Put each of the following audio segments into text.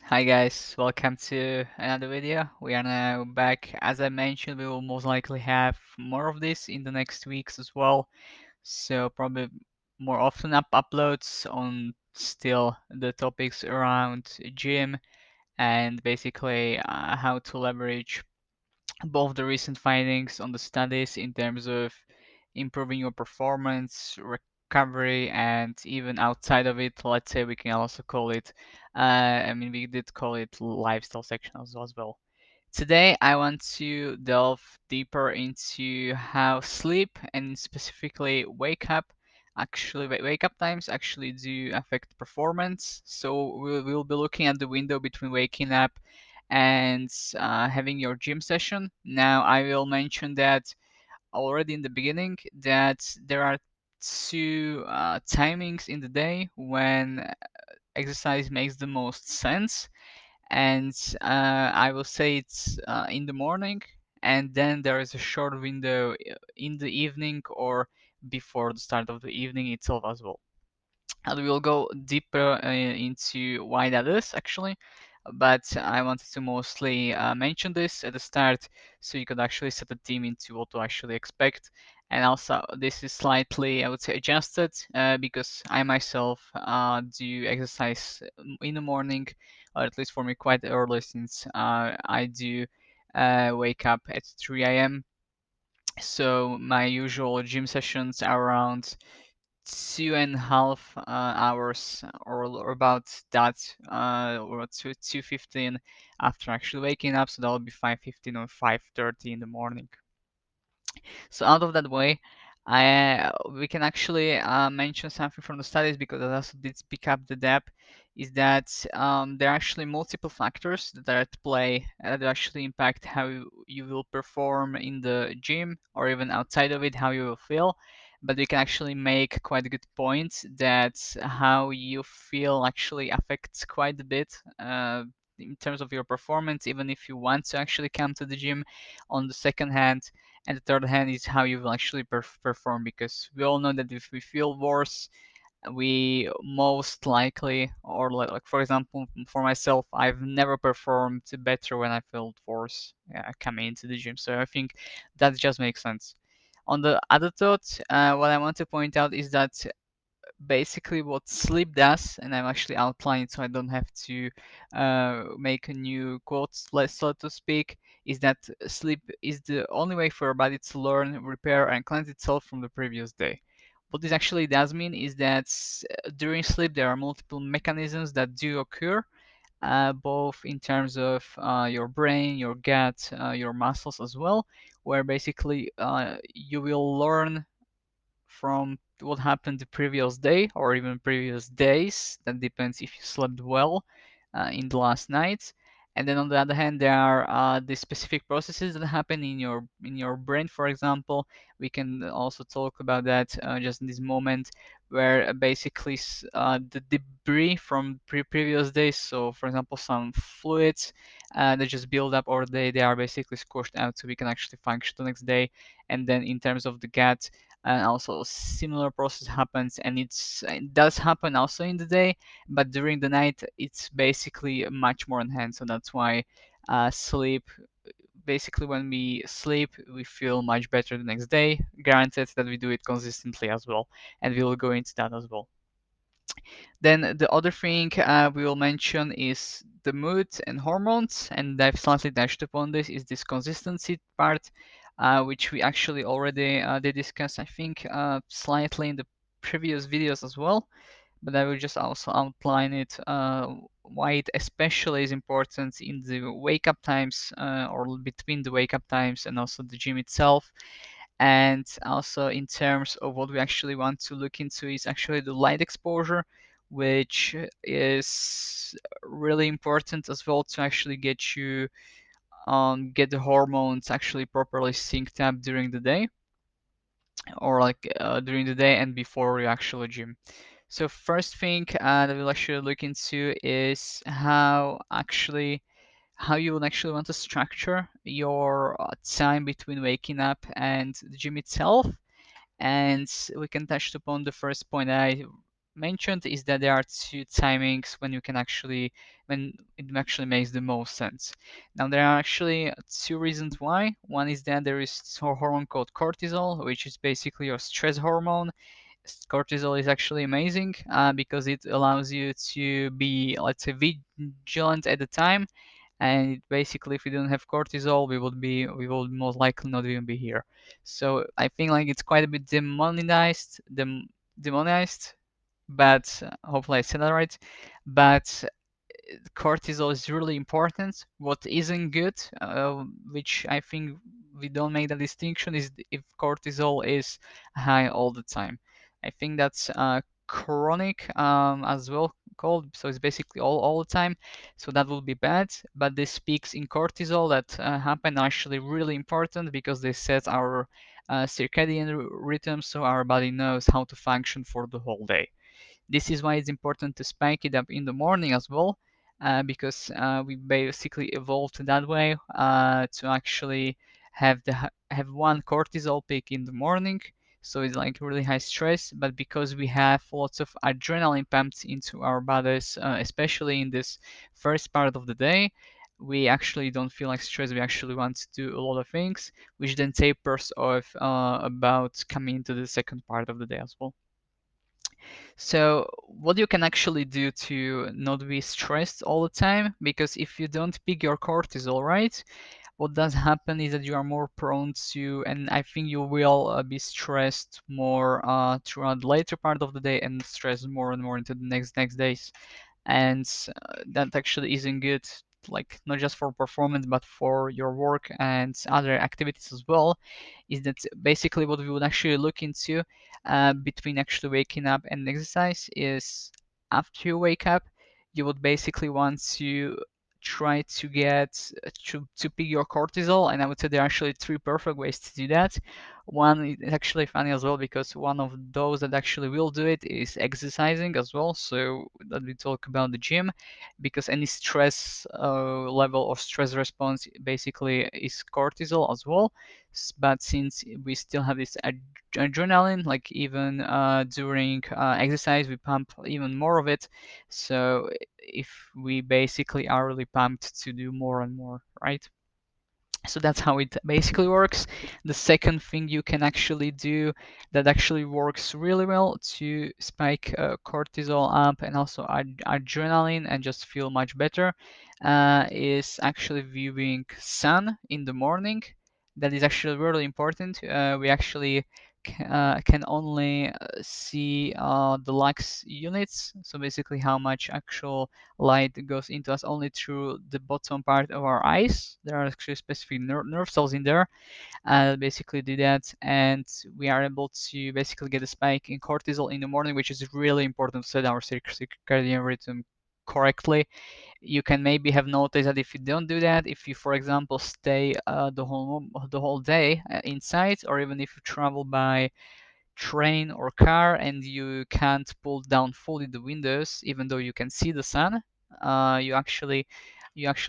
Hi guys, welcome to another video. We are now back. As I mentioned, we will most likely have more of this in the next weeks as well. So probably more often uploads on still the topics around gym and basically how to leverage both the recent findings on the studies in terms of improving your performance, recovery, and even outside of it, let's say we can also call it, we did call it lifestyle section as well. Today, I want to delve deeper into how sleep and specifically wake up times actually do affect performance. So we'll be looking at the window between waking up and having your gym session. Now, I will mention that already in the beginning that there are two timings in the day when exercise makes the most sense, and I will say it's in the morning, and then there is a short window in the evening or before the start of the evening itself as well. And we will go deeper into why that is actually, but I wanted to mostly mention this at the start so you could actually set the team into what to actually expect. And also, this is slightly, I would say, adjusted because I myself do exercise in the morning, or at least for me quite early, since I do wake up at 3 a.m. So my usual gym sessions are around 2.5 hours or about that, or 2:15 after actually waking up. So that will be 5:15 or 5:30 in the morning. So out of that way, we can actually mention something from the studies because I also did pick up the depth, is that there are actually multiple factors that are at play that actually impact how you will perform in the gym or even outside of it, how you will feel. But we can actually make quite a good point that how you feel actually affects quite a bit in terms of your performance, even if you want to actually come to the gym. On the second hand, and the third hand is how you will actually perform, because we all know that if we feel worse, we most likely, or like for example, for myself, I've never performed better when I felt worse coming into the gym. So I think that just makes sense. On the other thought, what I want to point out is that basically what sleep does, and I'm actually outlining so I don't have to make a new quote, so to speak, is that sleep is the only way for our body to learn, repair, and cleanse itself from the previous day. What this actually does mean is that during sleep there are multiple mechanisms that do occur, both in terms of your brain, your gut, your muscles as well, where basically you will learn from what happened the previous day or even previous days. That depends if you slept well in the last night. And then on the other hand, there are the specific processes that happen in your brain. For example, we can also talk about that just in this moment, where basically the debris from previous days. So, for example, some fluids that just build up, or they are basically squashed out, so we can actually function the next day. And then in terms of the gut, and also similar process happens, and it does happen also in the day, but during the night it's basically much more enhanced. So that's why sleep, basically when we sleep we feel much better the next day, granted that we do it consistently as well, and we will go into that as well. Then the other thing we will mention is the mood and hormones, and I've slightly touched upon this, is this consistency part, which we actually already did discuss, I think, slightly in the previous videos as well, but I will just also outline it, why it especially is important in the wake up times, or between the wake up times and also the gym itself. And also in terms of what we actually want to look into is actually the light exposure, which is really important as well to actually get the hormones actually properly synced up during the day, or like during the day and before you actually gym. So first thing that we'll actually look into is how you would actually want to structure your time between waking up and the gym itself. And we can touch upon the first point that I mentioned is that there are two timings when you can actually when it actually makes the most sense. Now there are actually two reasons why. One is that there is a hormone called cortisol, which is basically your stress hormone. Cortisol is actually amazing because it allows you to be, let's say, vigilant at the time. And basically, if we don't have cortisol, we would most likely not even be here. So I think like it's quite a bit demonized, but hopefully I said that right. But cortisol is really important. What isn't good, which I think we don't make the distinction, is if cortisol is high all the time. I think that's chronic as well called, so it's basically all the time. So that would be bad. But these peaks in cortisol that happen are actually really important because they set our circadian rhythm, so our body knows how to function for the whole day. This is why it's important to spike it up in the morning as well, because we basically evolved that way to actually have one cortisol peak in the morning. So it's like really high stress, but because we have lots of adrenaline pumped into our bodies, especially in this first part of the day, we actually don't feel like stress. We actually want to do a lot of things, which then tapers off about coming into the second part of the day as well. So what you can actually do to not be stressed all the time, because if you don't pick your cortisol right, what does happen is that you are more prone to, and I think you will be stressed more throughout the later part of the day and stressed more and more into the next days. And that actually isn't good, like not just for performance but for your work and other activities as well. Is that basically what we would actually look into between actually waking up and exercise is after you wake up, you would basically want to try to get to pick your cortisol, and I would say there are actually three perfect ways to do that. One is actually funny as well because one of those that actually will do it is exercising as well. So that we talk about the gym, because any stress level or stress response basically is cortisol as well. But since we still have this adrenaline, like even during exercise, we pump even more of it. So if we basically are really pumped to do more and more, right? So that's how it basically works. The second thing you can actually do that actually works really well to spike cortisol up and also adrenaline and just feel much better is actually viewing sun in the morning. That is actually really important. We actually can only see the lux units, so basically how much actual light goes into us only through the bottom part of our eyes. There are actually specific nerve cells in there that basically do that, and we are able to basically get a spike in cortisol in the morning, which is really important to set our circadian rhythm correctly. You can maybe have noticed that if you don't do that, if you, for example, stay the whole day inside, or even if you travel by train or car and you can't pull down fully the windows, even though you can see the sun, you actually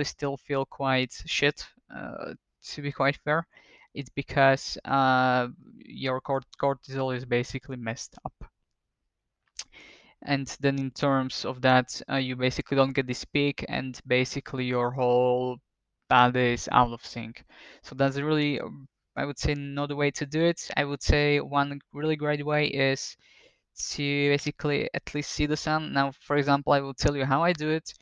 still feel quite shit. To be quite fair, it's because your cortisol is basically messed up. And then in terms of that, you basically don't get this peak, and basically your whole body is out of sync. So that's really, I would say, not the way to do it. I would say one really great way is to basically at least see the sun. Now, for example, I will tell you how I do it.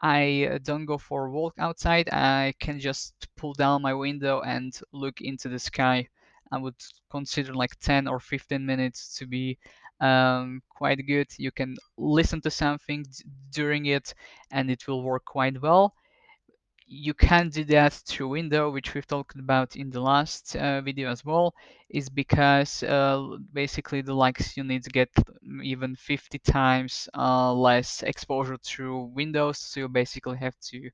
I don't go for a walk outside. I can just pull down my window and look into the sky. I would consider like 10 or 15 minutes to be quite good. You can listen to something during it, and it will work quite well. You can do that through window, which we've talked about in the last video as well, is because basically the likes units get even 50 times less exposure through windows. So you basically have to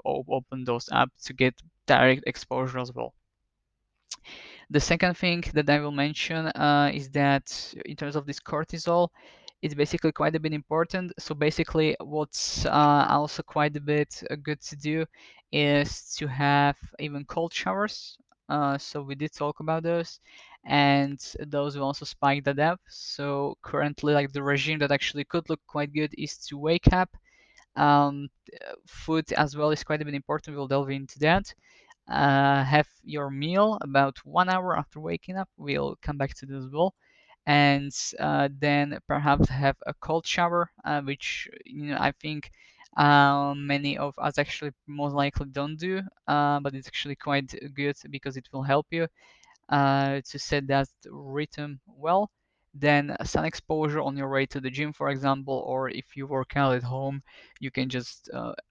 open those up to get direct exposure as well. The second thing that I will mention is that in terms of this cortisol, it's basically quite a bit important. So basically, what's also quite a bit good to do is to have even cold showers. So we did talk about those, and those will also spike the depth. So currently, like the regime that actually could look quite good is to wake up. Um, Food as well is quite a bit important. We'll delve into that. Have your meal about 1 hour after waking up. We'll come back to this as well. And then perhaps have a cold shower, which I think many of us actually most likely don't do, but it's actually quite good because it will help you to set that rhythm well. Then sun exposure on your way to the gym, for example, or if you work out at home, you can just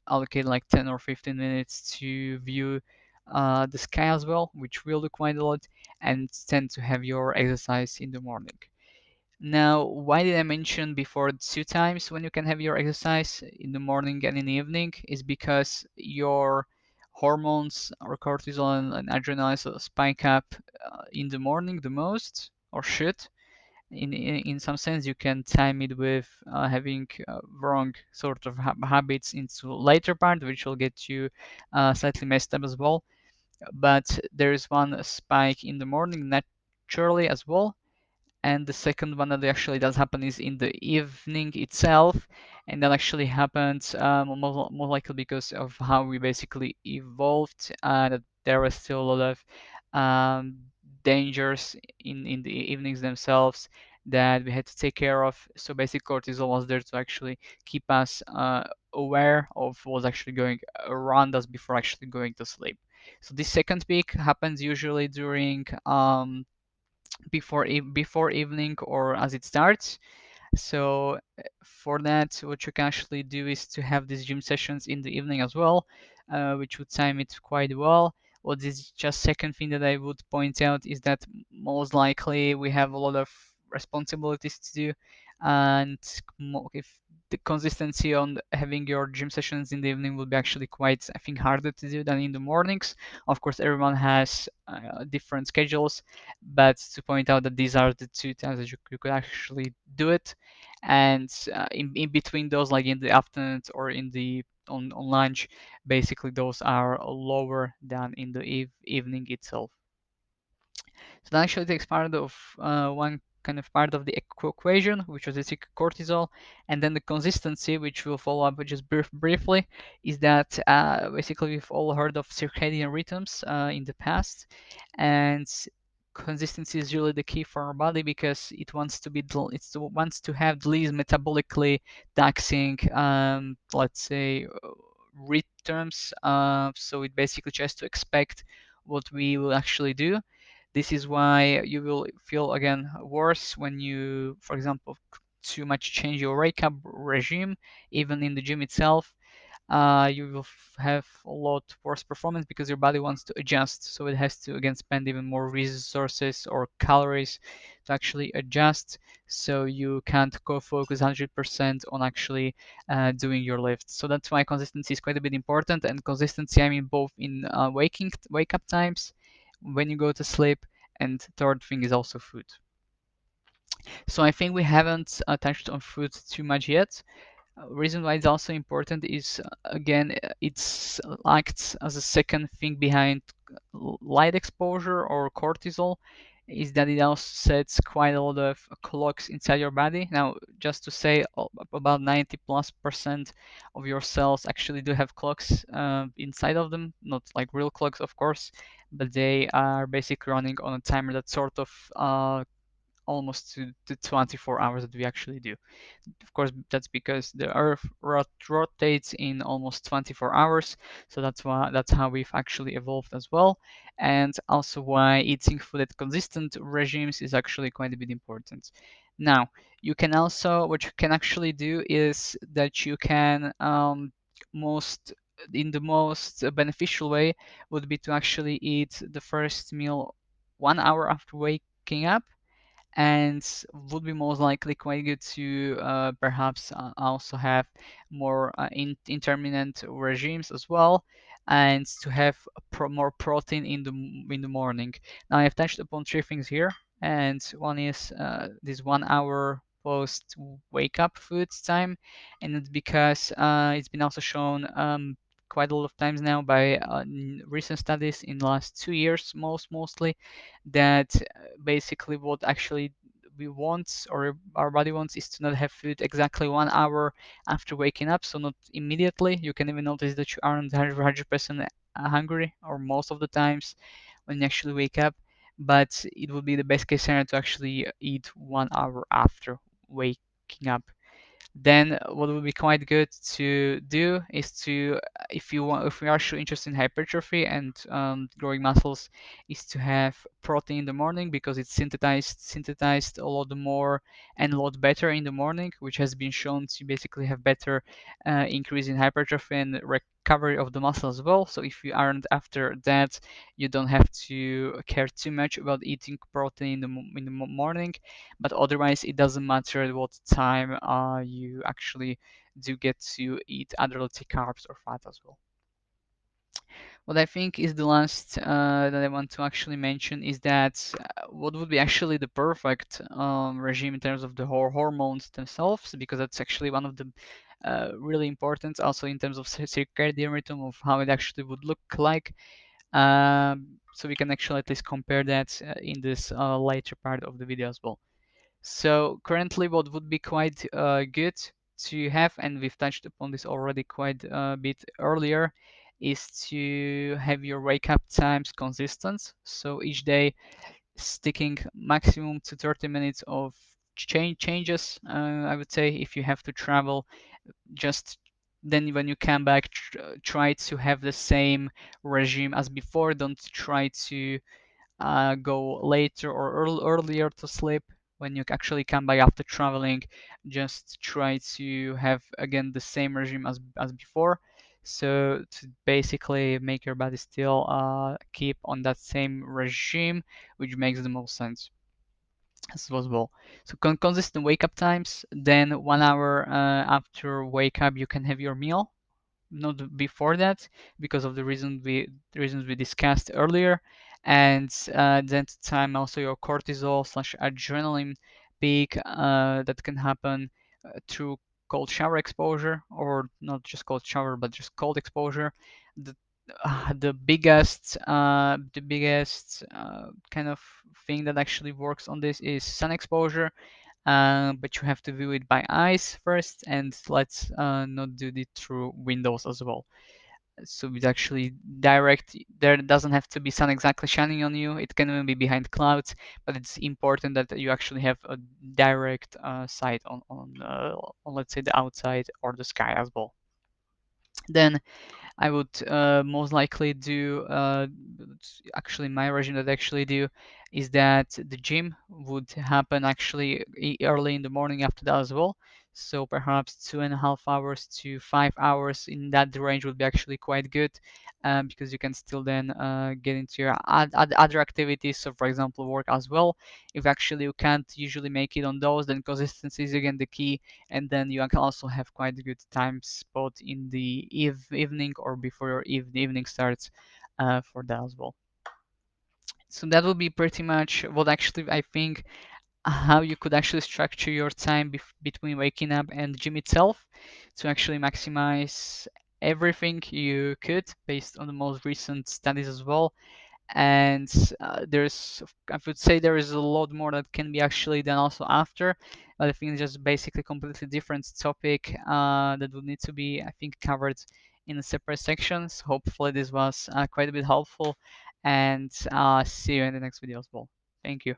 allocate like 10 or 15 minutes to view the sky as well, which will do quite a lot, and tend to have your exercise in the morning. Now, why did I mention before 2 times when you can have your exercise in the morning and in the evening? Is because your hormones or cortisol and adrenaline spike up in the morning the most, or should. In some sense, you can time it with having wrong sort of habits into later part, which will get you slightly messed up as well. But there is one spike in the morning naturally as well, and the second one that actually does happen is in the evening itself, and that actually happens more likely because of how we basically evolved, that there was still a lot of um, dangers in the evenings themselves that we had to take care of. So basic cortisol was there to actually keep us aware of what's actually going around us before actually going to sleep. So this second peak happens usually during before evening or as it starts. So for that, what you can actually do is to have these gym sessions in the evening as well, which would time it quite well. What is just second thing that I would point out is that most likely we have a lot of responsibilities to do, and if the consistency on having your gym sessions in the evening will be actually quite, I think, harder to do than in the mornings. Of course, everyone has different schedules, but to point out that these are the 2 times that you could actually do it, and in between those, like in the afternoon or in the on lunch, basically those are lower than in the evening itself. So that actually takes part of one kind of part of the equation, which was the cortisol, and then the consistency, which we'll follow up with just briefly, is that basically we've all heard of circadian rhythms in the past, and consistency is really the key for our body because it wants to be wants to have the least metabolically taxing, let's say, rhythms. So it basically tries to expect what we will actually do. This is why you will feel again worse when you, for example, too much change your wake up regime, even in the gym itself. You will have a lot worse performance because your body wants to adjust. So it has to again spend even more resources or calories to actually adjust. So you can't go focus 100% on actually doing your lift. So that's why consistency is quite a bit important. And consistency, I mean, both in wake up times, when you go to sleep, and third thing is also food. So I think we haven't touched on food too much yet. Reason why it's also important is again it's acts as a second thing behind light exposure or cortisol, is that it also sets quite a lot of clocks inside your body. Now, just to say, about 90+% of your cells actually do have clocks inside of them, not like real clocks, of course, but they are basically running on a timer that's sort of almost to the 24 hours that we actually do. Of course, that's because the Earth rotates in almost 24 hours, so that's how we've actually evolved as well, and also why eating food at consistent regimes is actually quite a bit important. Now, you can also what you can actually do is that you can most in the most beneficial way would be to actually eat the first meal 1 hour after waking up, and would be most likely quite good to perhaps also have more intermittent regimes as well, and to have more protein in the morning. Now I've touched upon three things here, and one is this 1 hour post wake up food time, and it's because it's been also shown quite a lot of times now by recent studies in the last 2 years, mostly, that basically what actually we want or our body wants is to not have food exactly 1 hour after waking up, so not immediately. You can even notice that you aren't 100% hungry, or most of the times when you actually wake up, but it would be the best case scenario to actually eat 1 hour after waking up. Then what would be quite good to do is to, if you are actually interested in hypertrophy and growing muscles, is to have protein in the morning, because it's synthesized a lot more and a lot better in the morning, which has been shown to basically have better increase in hypertrophy and recovery of the muscle as well. So if you aren't after that, you don't have to care too much about eating protein in the morning, but otherwise it doesn't matter what time you actually do get to eat other, let's say, carbs or fat as well. What I think is the last that I want to actually mention is that what would be actually the perfect regime in terms of the hormones themselves, because that's actually one of the really important, also in terms of circadian rhythm, of how it actually would look like. So we can actually at least compare that in this later part of the video as well. So currently, what would be quite good to have, and we've touched upon this already quite a bit earlier, is to have your wake up times consistent. So each day sticking maximum to 30 minutes of changes. I would say if you have to travel, just then when you come back, try to have the same regime as before. Don't try to go later or earlier to sleep when you actually come back after traveling. Just try to have again the same regime as before. So to basically make your body still keep on that same regime, which makes the most sense as possible. So consistent wake up times. Then 1 hour after wake up, you can have your meal, not before that, because of the reasons we discussed earlier. And then to time also your cortisol slash adrenaline peak that can happen through cold shower exposure, or not just cold shower but just cold exposure. The biggest kind of thing that actually works on this is sun exposure, but you have to view it by eyes first, and let's not do it through windows as well. So it's actually direct. There doesn't have to be sun exactly shining on you. It can even be behind clouds, but it's important that you actually have a direct sight on, let's say, the outside or the sky as well. Then I would most likely do, actually my regime that I actually do is that the gym would happen actually early in the morning after that as well. So perhaps 2.5 hours to 5 hours in that range would be actually quite good, because you can still then get into your other activities. So for example, work as well. If actually you can't usually make it on those, then consistency is again the key, and then you can also have quite a good time spot in the evening or before your evening starts for that as well. So that will be pretty much what actually I think how you could actually structure your time between waking up and gym itself to actually maximize everything you could based on the most recent studies as well. And I would say there is a lot more that can be actually done also after, but I think it's just basically completely different topic that would need to be, I think, covered in a separate sections. Hopefully this was quite a bit helpful, and see you in the next video as well. Thank you.